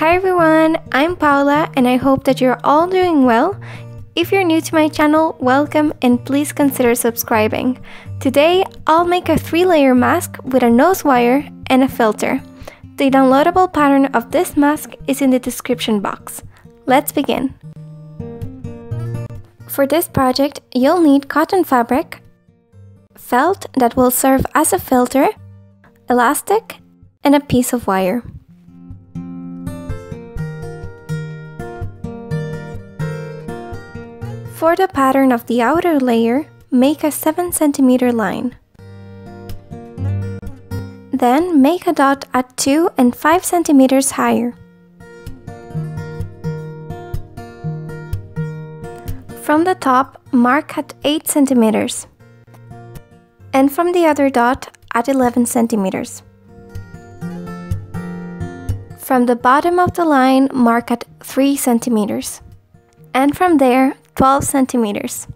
Hi everyone, I'm Paula and I hope that you're all doing well. If you're new to my channel, welcome and please consider subscribing. Today, I'll make a 3-layer mask with a nose wire and a filter. The downloadable pattern of this mask is in the description box. Let's begin. For this project, you'll need cotton fabric, felt that will serve as a filter, elastic, and a piece of wire. For the pattern of the outer layer, make a 7 cm line. Then make a dot at 2 and 5 cm higher. From the top, mark at 8 cm. And from the other dot at 11 cm. From the bottom of the line, mark at 3 cm. And from there, 12 cm.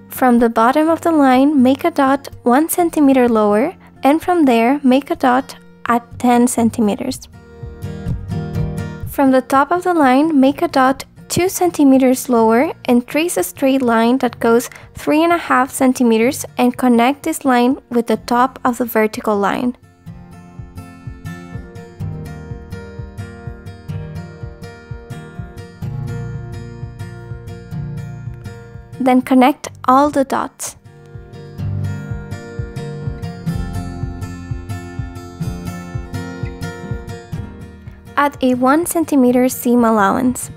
From the bottom of the line, make a dot 1 cm lower, and from there, make a dot at 10 cm. From the top of the line, make a dot 2 cm lower and trace a straight line that goes 3.5 cm and connect this line with the top of the vertical line. Then connect all the dots. Add a 1 cm seam allowance.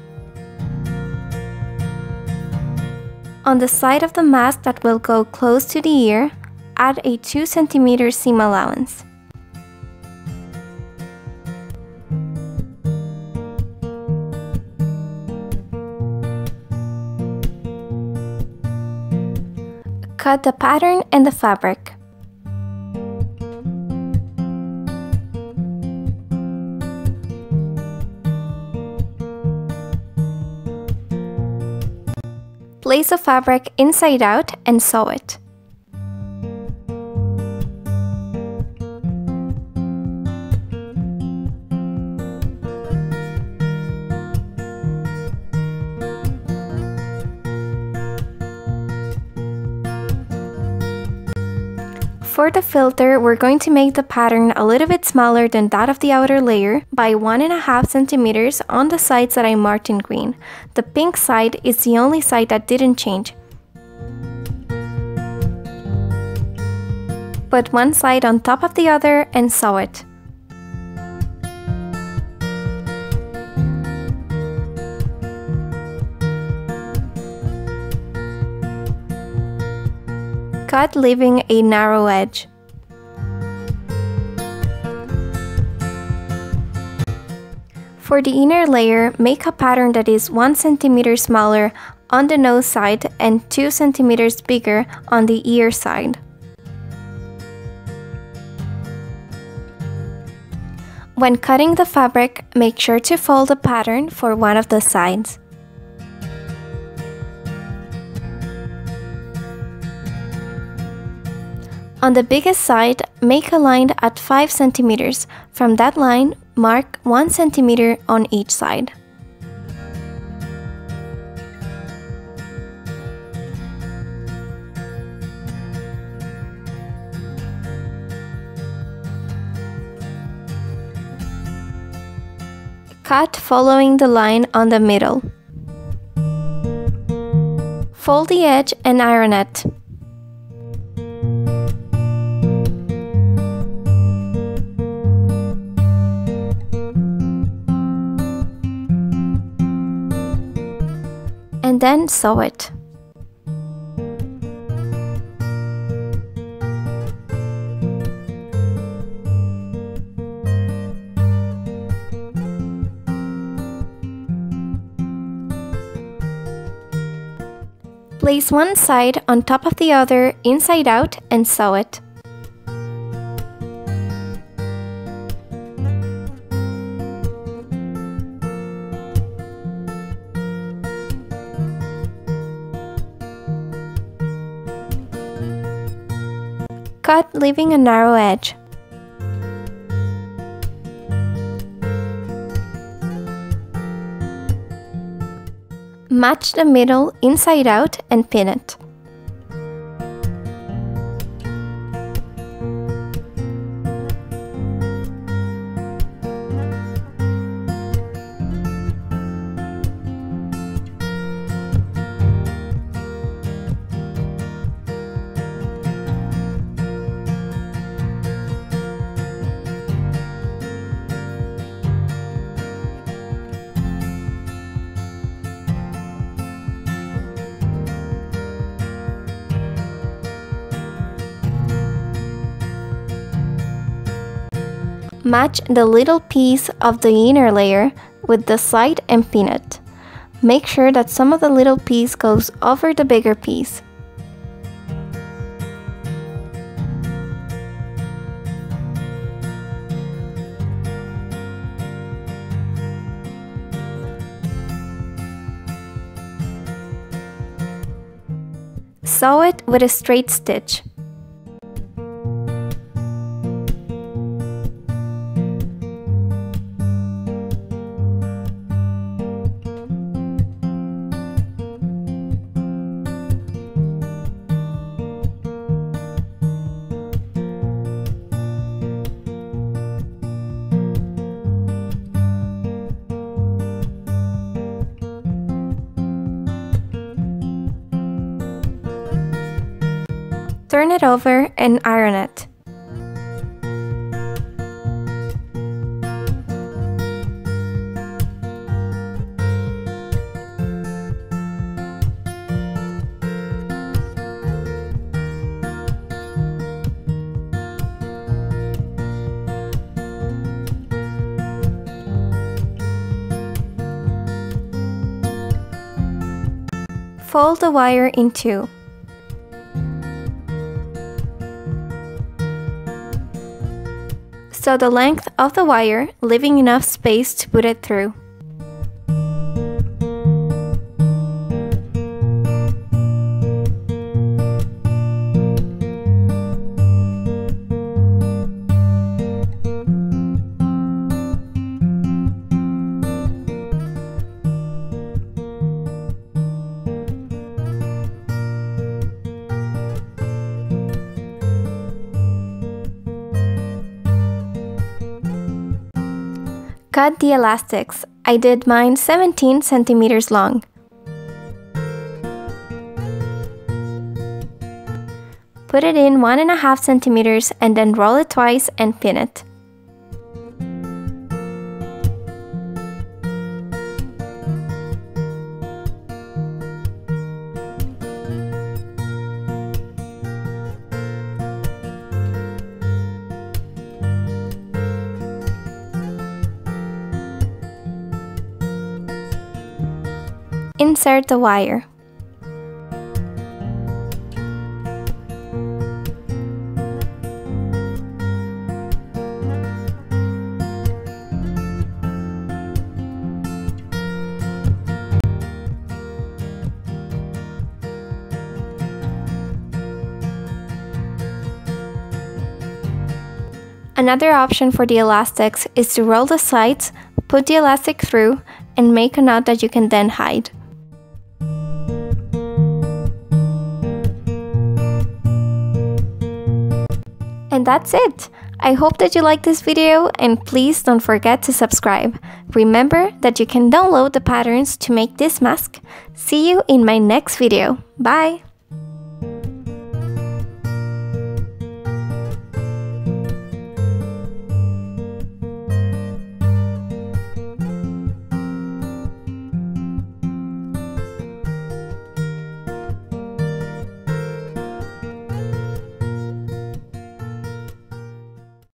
On the side of the mask that will go close to the ear, add a 2 cm seam allowance. Cut the pattern and the fabric. Place the fabric inside out and sew it. For the filter, we're going to make the pattern a little bit smaller than that of the outer layer by 1.5 cm on the sides that I marked in green. The pink side is the only side that didn't change. Put one side on top of the other and sew it. Cut, leaving a narrow edge. For the inner layer, make a pattern that is 1 cm smaller on the nose side and 2 cm bigger on the ear side. When cutting the fabric, make sure to fold the pattern for one of the sides. On the biggest side, make a line at 5 cm. From that line, mark 1 cm on each side. Cut following the line on the middle. Fold the edge and iron it. And then sew it. Place one side on top of the other inside out and sew it. cut, leaving a narrow edge. Match the middle inside out and pin it. Match the little piece of the inner layer with the side and pin it. Make sure that some of the little piece goes over the bigger piece. Sew it with a straight stitch. Turn it over and iron it. Fold the wire in two. Sew the length of the wire, leaving enough space to put it through. Cut the elastics. I did mine 17 centimeters long. Put it in 1.5 centimeters and then roll it twice and pin it. Insert the wire. Another option for the elastics is to roll the sides, put the elastic through, and make a knot that you can then hide. And that's it! I hope that you liked this video, and please don't forget to subscribe. Remember that you can download the patterns to make this mask. See you in my next video. Bye!